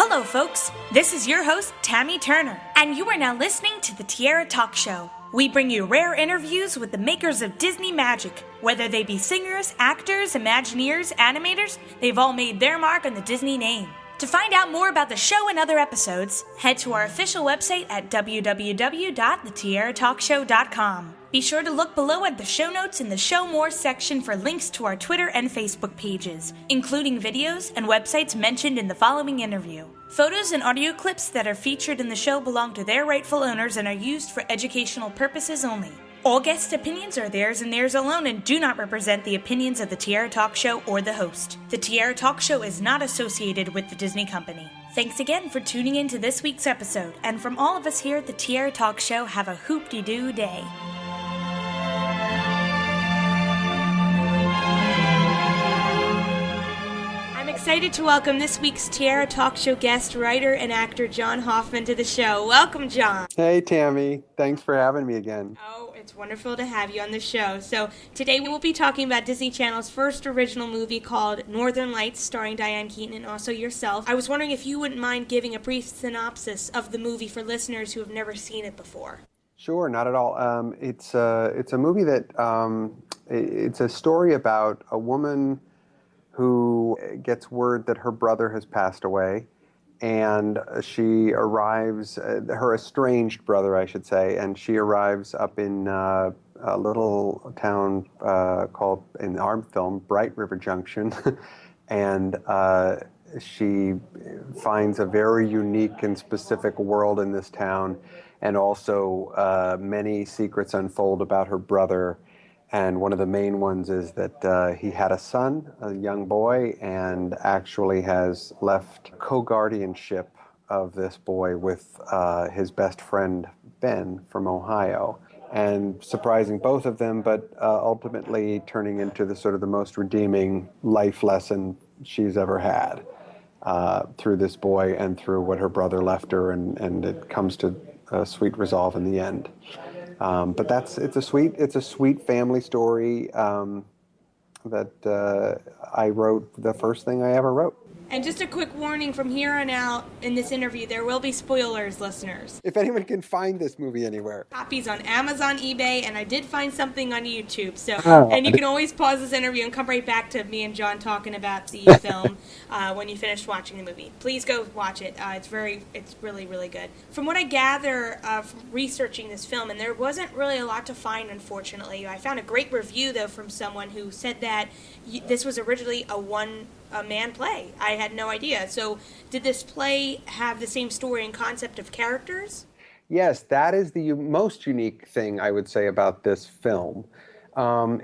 Hello, folks. This is your host, Tammy Turner, and you are now listening to the Tiara Talk Show. We bring you rare interviews with the makers of Disney magic. Whether they be singers, actors, Imagineers, animators, they've all made their mark on the Disney name. To find out more about the show and other episodes, head to our official website at www.thetiaratalkshow.com. Be sure to look below at the show notes in the Show More section for links to our Twitter and Facebook pages, including videos and websites mentioned in the following interview. Photos and audio clips that are featured in the show belong to their rightful owners and are used for educational purposes only. All guest opinions are theirs and theirs alone and do not represent the opinions of the Tiara Talk Show or the host. The Tiara Talk Show is not associated with the Disney Company. Thanks again for tuning in to this week's episode, and from all of us here at the Tiara Talk Show, have a hoop-de-doo day. Excited to welcome this week's Tiara Talk Show guest, writer and actor John Hoffman, to the show. Welcome, John. Hey, Tammy. Thanks for having me again. Oh, it's wonderful to have you on the show. So today we will be talking about Disney Channel's first original movie called Northern Lights, starring Diane Keaton and also yourself. I was wondering if you wouldn't mind giving a brief synopsis of the movie for listeners who have never seen it before. Sure, not at all. It's a movie that it's a story about a woman who gets word that her brother has passed away, and she arrives, her estranged brother, I should say, and she arrives up in a little town called, in our film, Bright River Junction, and she finds a very unique and specific world in this town, and also many secrets unfold about her brother. And one of the main ones is that he had a son, a young boy, and actually has left co-guardianship of this boy with his best friend, Ben, from Ohio. And surprising both of them, but ultimately turning into the sort of the most redeeming life lesson she's ever had through this boy and through what her brother left her, and it comes to a sweet resolve in the end. But it's a sweet family story that I wrote, the first thing I ever wrote. And just a quick warning from here on out in this interview, there will be spoilers, listeners. If anyone can find this movie anywhere. Copies on Amazon, eBay, and I did find something on YouTube. So, and you can always pause this interview and come right back to me and John talking about the film when you finish watching the movie. Please go watch it. It's really, really good. From what I gather from researching this film, and there wasn't really a lot to find, unfortunately. I found a great review, though, from someone who said that this was originally a man play. I had no idea. So did this play have the same story and concept of characters? Yes, that is the most unique thing I would say about this film,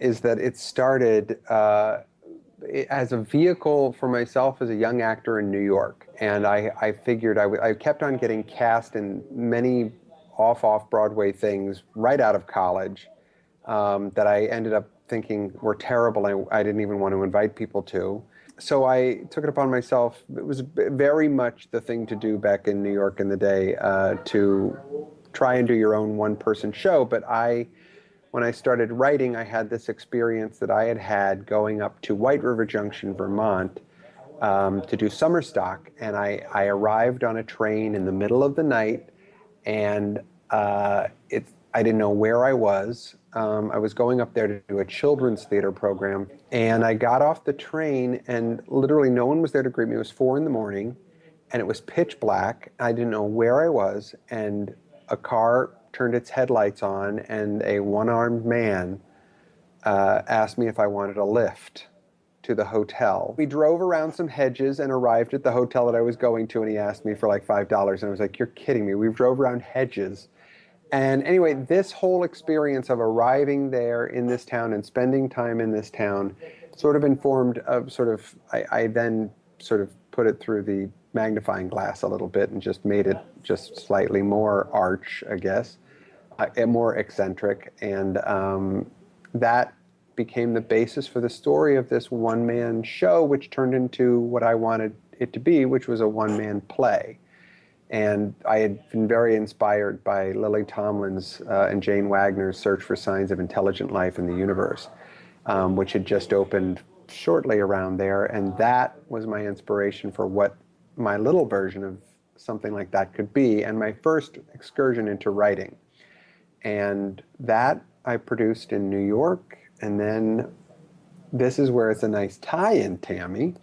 is that it started as a vehicle for myself as a young actor in New York. And I figured I kept on getting cast in many off Broadway things right out of college that I ended up thinking were terrible. I didn't even want to invite people to. So I took it upon myself. It was very much the thing to do back in New York in the day, to try and do your own one-person show. But when I started writing, I had this experience that I had going up to White River Junction, Vermont, to do summer stock. And I arrived on a train in the middle of the night, and I didn't know where I was. I was going up there to do a children's theater program, and I got off the train, and literally no one was there to greet me. It was 4 a.m, and it was pitch black. I didn't know where I was, and a car turned its headlights on, and a one-armed man asked me if I wanted a lift to the hotel. We drove around some hedges and arrived at the hotel that I was going to, and he asked me for like $5, and I was like, "You're kidding me. We drove around hedges." And anyway, this whole experience of arriving there in this town and spending time in this town sort of informed of I then sort of put it through the magnifying glass a little bit and just made it just slightly more arch, I guess, more eccentric. And that became the basis for the story of this one-man show, which turned into what I wanted it to be, which was a one-man play. And I had been very inspired by Lily Tomlin's and Jane Wagner's Search for Signs of Intelligent Life in the Universe, which had just opened shortly around there. And that was my inspiration for what my little version of something like that could be, and my first excursion into writing. And that I produced in New York. And then this is where it's a nice tie-in, Tammy,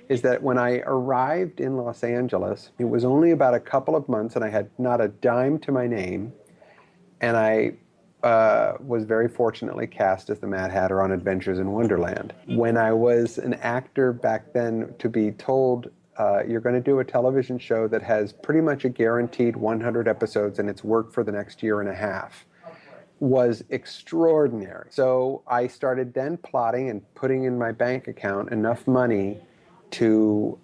is that when I arrived in Los Angeles, it was only about a couple of months and I had not a dime to my name. And I was very fortunately cast as the Mad Hatter on Adventures in Wonderland. When I was an actor back then, to be told, you're going to do a television show that has pretty much a guaranteed 100 episodes and it's work for the next year and a half, was extraordinary. So I started then plotting and putting in my bank account enough money to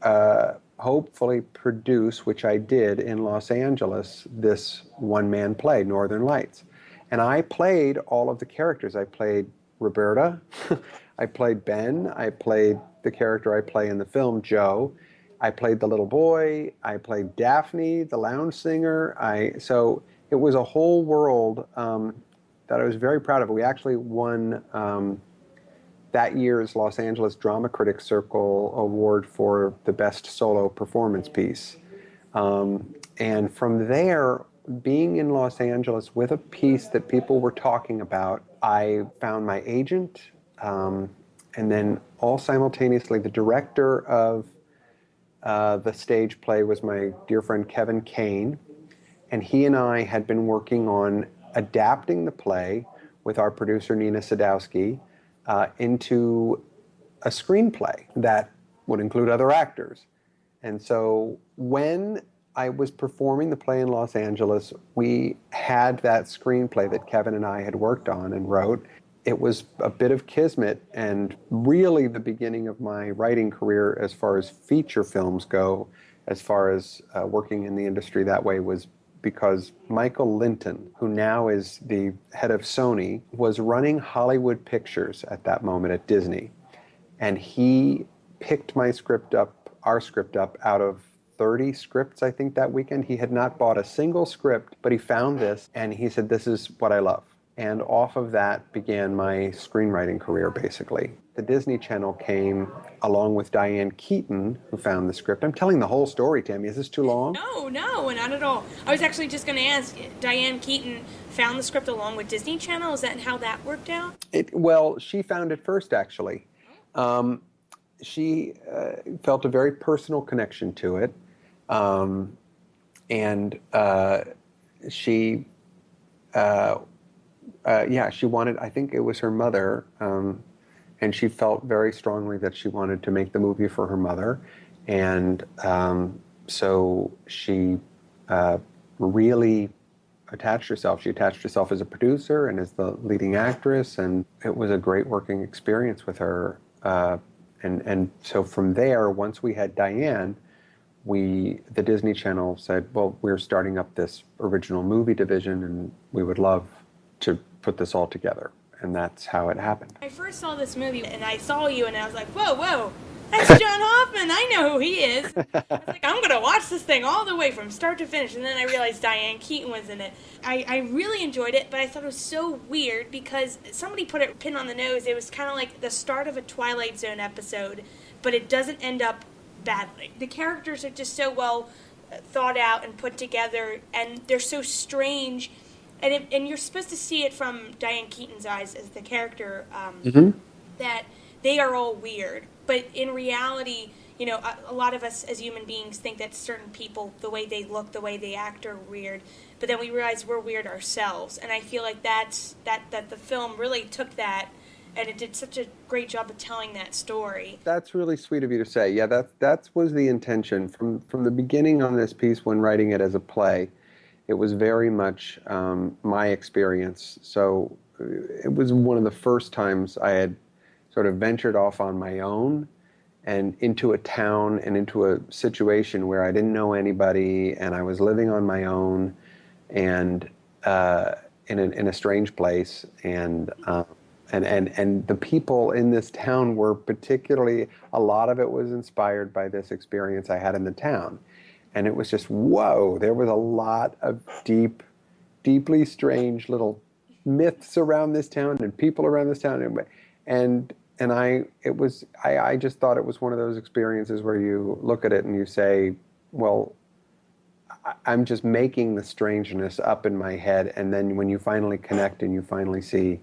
hopefully produce, which I did in Los Angeles, this one-man play, Northern Lights. And I played all of the characters. I played Roberta, I played Ben, I played the character I play in the film, Joe, I played the little boy, I played Daphne, the lounge singer. So it was a whole world that I was very proud of. We actually won that year's Los Angeles Drama Critics Circle Award for the best solo performance piece. And from there, being in Los Angeles with a piece that people were talking about, I found my agent, and then all simultaneously, the director of the stage play was my dear friend Kevin Kane, and he and I had been working on adapting the play with our producer Nina Sadowski into a screenplay that would include other actors. And so when I was performing the play in Los Angeles, we had that screenplay that Kevin and I had worked on and wrote. It was a bit of kismet, and really the beginning of my writing career as far as feature films go, as far as working in the industry that way, was because Michael Linton, who now is the head of Sony, was running Hollywood Pictures at that moment at Disney. And he picked my script up, our script up, out of 30 scripts, I think, that weekend. He had not bought a single script, but he found this, and he said, "This is what I love." And off of that began my screenwriting career, basically. The Disney Channel came along with Diane Keaton, who found the script. I'm telling the whole story, Tammy. Is this too long? No, not at all. I was actually just going to ask, Diane Keaton found the script along with Disney Channel. Is that how that worked out? Well, she found it first, actually. She felt a very personal connection to it. She wanted, I think it was her mother, and she felt very strongly that she wanted to make the movie for her mother. And so she really attached herself. She attached herself as a producer and as the leading actress, and it was a great working experience with her. And so from there, once we had Diane, the Disney Channel said, well, we're starting up this original movie division, and we would love to put this all together. And that's how it happened. I first saw this movie, and I saw you, and I was like, whoa, that's John Hoffman. I know who he is. I was like, I'm going to watch this thing all the way from start to finish. And then I realized Diane Keaton was in it. I really enjoyed it, but I thought it was so weird because somebody put a pin on the nose. It was kind of like the start of a Twilight Zone episode, but it doesn't end up badly. The characters are just so well thought out and put together, and they're so strange. And you're supposed to see it from Diane Keaton's eyes as the character, that they are all weird. But in reality, you know, a lot of us as human beings think that certain people, the way they look, the way they act, are weird. But then we realize we're weird ourselves. And I feel like that the film really took that, and it did such a great job of telling that story. That's really sweet of you to say. Yeah, that was the intention from the beginning on this piece when writing it as a play. It was very much my experience. So it was one of the first times I had sort of ventured off on my own and into a town and into a situation where I didn't know anybody, and I was living on my own and in a strange place. And the people in this town were particularly, a lot of it was inspired by this experience I had in the town. And it was just, whoa, there was a lot of deeply strange little myths around this town and people around this town. I just thought it was one of those experiences where you look at it and you say, well, I'm just making the strangeness up in my head. And then when you finally connect and you finally see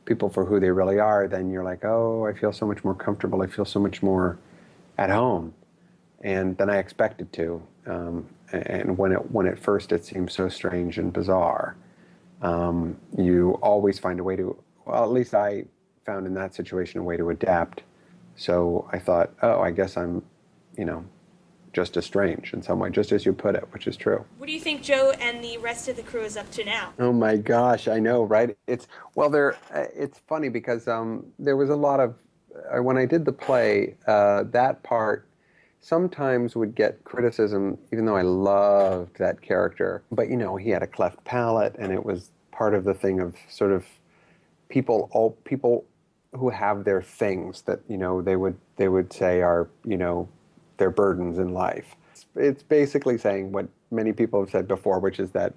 people for who they really are, then you're like, oh, I feel so much more comfortable. I feel so much more at home. And than I expected to. And when at first it seems so strange and bizarre, you always find a way to, well, at least I found in that situation a way to adapt. So I thought, oh, I guess I'm, just as strange in some way, just as you put it, which is true. What do you think Joe and the rest of the crew is up to now? Oh my gosh, I know, right? It's funny because there was a lot of when I did the play, that part sometimes would get criticism, even though I loved that character. But he had a cleft palate, and it was part of the thing of sort of people who have their things that they would say are their burdens in life. It's basically saying what many people have said before, which is that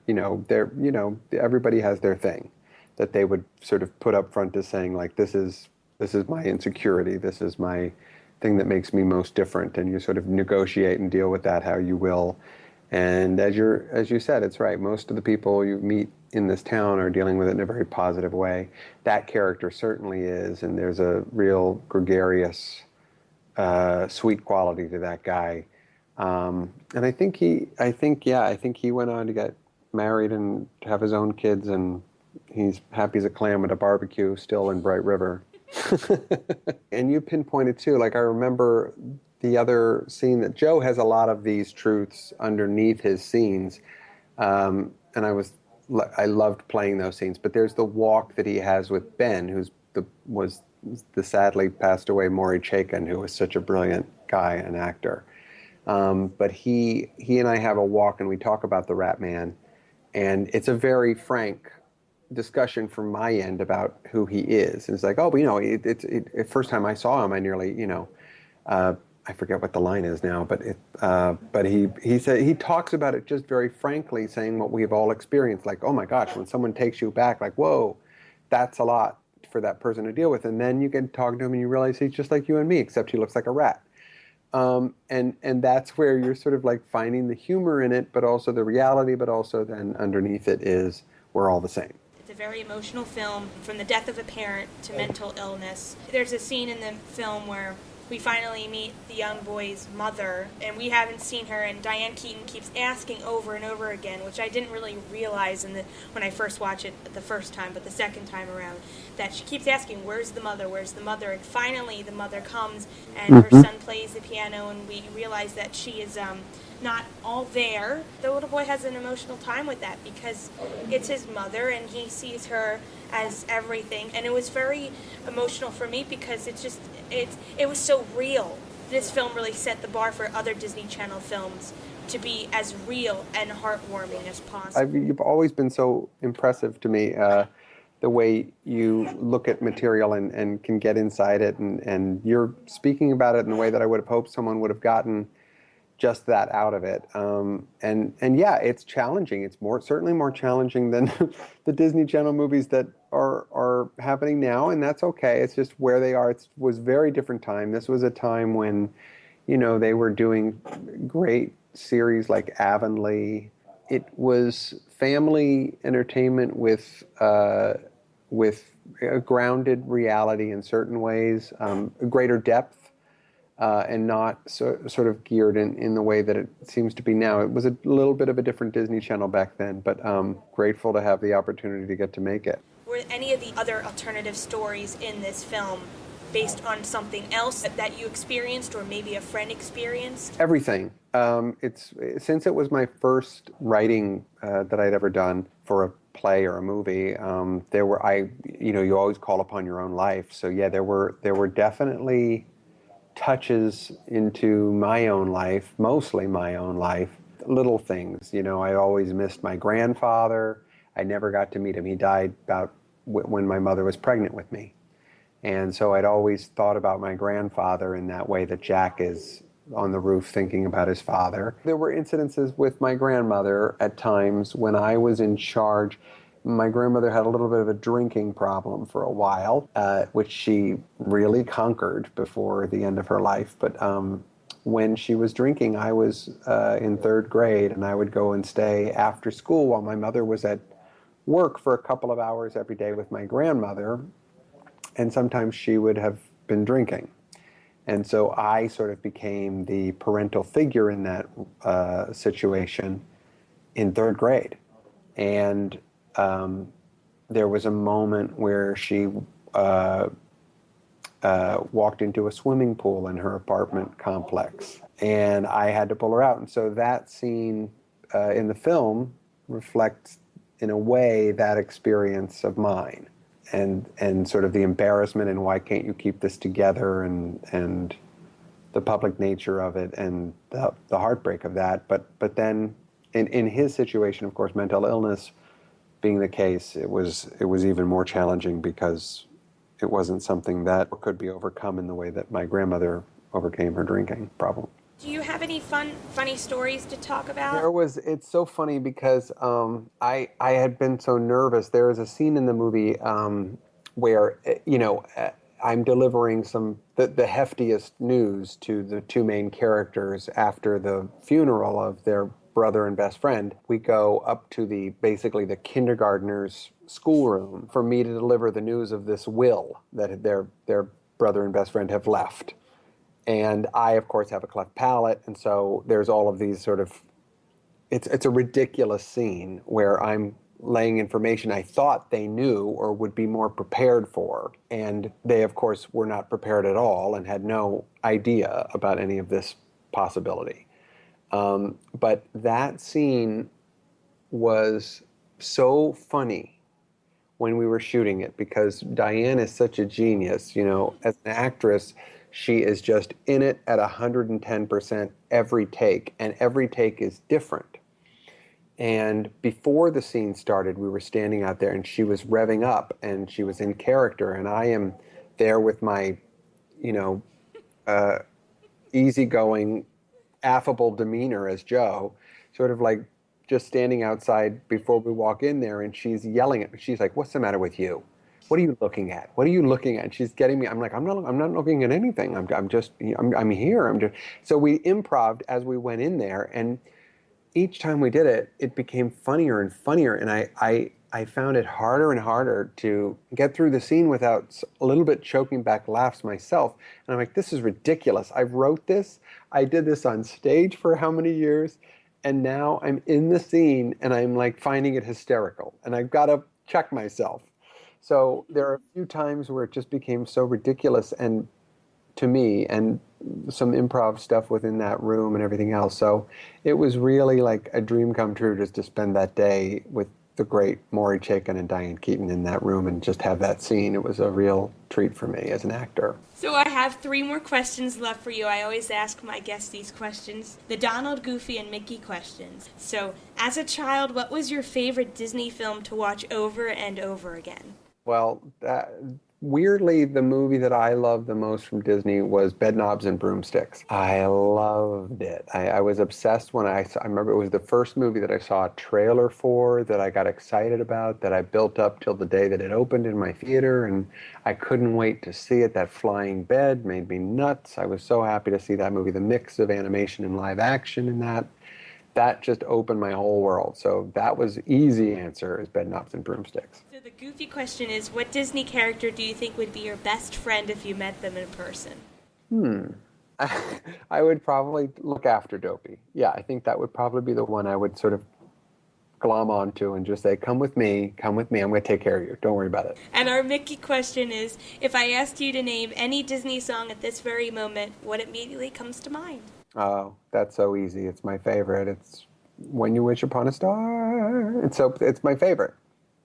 everybody has their thing that they would sort of put up front as saying, like, this is my insecurity, this is my thing that makes me most different, and you sort of negotiate and deal with that how you will. And as you said, it's right. Most of the people you meet in this town are dealing with it in a very positive way. That character certainly is, and there's a real gregarious, sweet quality to that guy. And I think he went on to get married and have his own kids, and he's happy as a clam at a barbecue still in Bright River. And you pinpointed too, like I remember the other scene that Joe has a lot of these truths underneath his scenes. And I loved playing those scenes, but there's the walk that he has with Ben, was the sadly passed away Maury Chaykin, who was such a brilliant guy and actor. But he and I have a walk and we talk about the Rat Man, and it's a very frank discussion from my end about who he is. And it's like, oh, but first time I saw him, I nearly, I forget what the line is now, but he said, he talks about it just very frankly, saying what we've all experienced, like, oh my gosh, when someone takes you back, like, whoa, that's a lot for that person to deal with. And then you get talking to him and you realize he's just like you and me, except he looks like a rat. And that's where you're sort of like finding the humor in it, but also the reality, but also then underneath it is we're all the same. It's a very emotional film, from the death of a parent to mental illness. There's a scene in the film where we finally meet the young boy's mother, and we haven't seen her, and Diane Keaton keeps asking over and over again, which I didn't really realize when I first watched it the first time, but the second time around, that she keeps asking, where's the mother, where's the mother? And finally the mother comes, and her son plays the piano, and we realize that she is not all there. The little boy has an emotional time with that because it's his mother and he sees her as everything. And it was very emotional for me because it was so real. This film really set the bar for other Disney Channel films to be as real and heartwarming as possible. You've always been so impressive to me, the way you look at material and can get inside it, and you're speaking about it in the way that I would have hoped someone would have gotten just that out of it. And yeah, it's challenging. It's certainly more challenging than the Disney Channel movies that are happening now, and that's okay. It's just where they are. It was a very different time. This was a time when, they were doing great series like Avonlea. It was family entertainment with a grounded reality in certain ways, greater depth, and not sort of geared in the way that it seems to be now. It was a little bit of a different Disney Channel back then, but grateful to have the opportunity to get to make it. Were any of the other alternative stories in this film based on something else that you experienced or maybe a friend experienced? Everything. Since it was my first writing that I'd ever done for a play or a movie, you always call upon your own life. So yeah, there were definitely touches into my own life, mostly my own life, little things. I always missed my grandfather. I never got to meet him. He died about when my mother was pregnant with me. And so I'd always thought about my grandfather in that way that Jack is on the roof thinking about his father. There were incidences with my grandmother at times when I was in charge. My grandmother had a little bit of a drinking problem for a while, which she really conquered before the end of her life. But when she was drinking, I was in third grade, and I would go and stay after school while my mother was at work for a couple of hours every day with my grandmother, and sometimes she would have been drinking. And so I sort of became the parental figure in that situation in third grade. And there was a moment where she walked into a swimming pool in her apartment complex, and I had to pull her out. And so that scene in the film reflects, in a way, that experience of mine, and sort of the embarrassment and why can't you keep this together, and the public nature of it, and the heartbreak of that. But then in his situation, of course, mental illness being the case, it was even more challenging because it wasn't something that could be overcome in the way that my grandmother overcame her drinking problem. Do you have any funny stories to talk about? It's so funny because I had been so nervous. There is a scene in the movie where, I'm delivering the heftiest news to the two main characters after the funeral of their brother and best friend. We go up to basically the kindergartner's schoolroom for me to deliver the news of this will that their brother and best friend have left. And I, of course, have a cleft palate, and so there's all of these sort of, it's a ridiculous scene where I'm laying information I thought they knew or would be more prepared for, and they, of course, were not prepared at all and had no idea about any of this possibility. But that scene was so funny when we were shooting it because Diane is such a genius. As an actress, she is just in it at 110% every take, and every take is different. And before the scene started, we were standing out there, and she was revving up, and she was in character, and I am there with my, easygoing, affable demeanor as Joe, sort of like just standing outside before we walk in there, and she's yelling at me. She's like, "What's the matter with you? What are you looking at? What are you looking at?" And she's getting me. I'm like, I'm not looking at anything. I'm here. So we improv'd as we went in there, and each time we did it, it became funnier and funnier, and I found it harder and harder to get through the scene without a little bit choking back laughs myself. And I'm like, this is ridiculous. I wrote this. I did this on stage for how many years? And now I'm in the scene and I'm like finding it hysterical. And I've got to check myself. So there are a few times where it just became so ridiculous and to me, and some improv stuff within that room and everything else. So it was really like a dream come true just to spend that day with the great Maury Chaykin and Diane Keaton in that room and just have that scene. It was a real treat for me as an actor. So I have 3 more questions left for you. I always ask my guests these questions, the Donald, Goofy, and Mickey questions. So as a child, what was your favorite Disney film to watch over and over again? Well, weirdly, the movie that I loved the most from Disney was Bedknobs and Broomsticks. I loved it. I was obsessed when I remember it was the first movie that I saw a trailer for, that I got excited about, that I built up till the day that it opened in my theater, and I couldn't wait to see it. That flying bed made me nuts. I was so happy to see that movie. The mix of animation and live action in that just opened my whole world. So that was easy answer, is Bedknobs and Broomsticks. So the Goofy question is, what Disney character do you think would be your best friend if you met them in person? I would probably look after Dopey. Yeah, I think that would probably be the one I would sort of glom onto and just say, come with me, I'm going to take care of you. Don't worry about it. And our Mickey question is, if I asked you to name any Disney song at this very moment, what immediately comes to mind? Oh, that's so easy. It's my favorite. It's When You Wish Upon a Star. It's my favorite.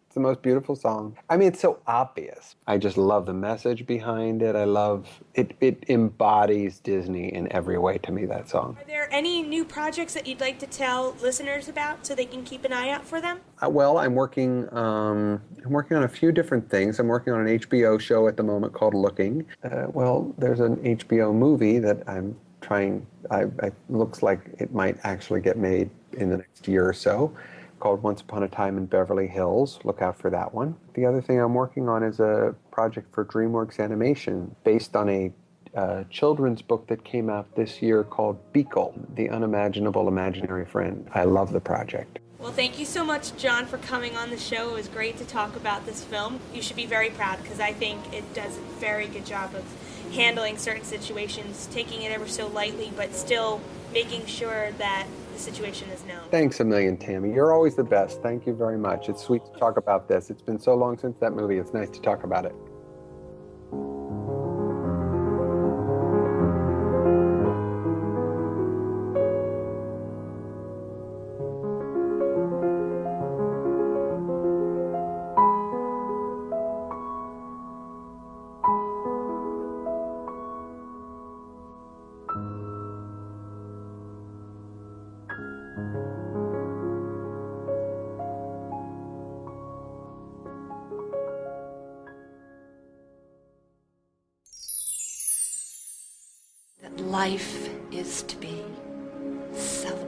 It's the most beautiful song. I mean, it's so obvious. I just love the message behind it. I love it. It embodies Disney in every way to me, that song. Are there any new projects that you'd like to tell listeners about so they can keep an eye out for them? Well, I'm working on a few different things. I'm working on an HBO show at the moment called Looking. There's an HBO movie that I'm trying. It looks like it might actually get made in the next year or so, called Once Upon a Time in Beverly Hills. Look out for that one. The other thing I'm working on is a project for DreamWorks Animation based on a children's book that came out this year called Beagle, The Unimaginable Imaginary Friend. I love the project. Well, thank you so much, John, for coming on the show. It was great to talk about this film. You should be very proud because I think it does a very good job of handling certain situations, taking it ever so lightly, but still making sure that the situation is known. Thanks a million, Tammy. You're always the best. Thank you very much. It's sweet to talk about this. It's been so long since that movie. It's nice to talk about it. Life is to be celebrated.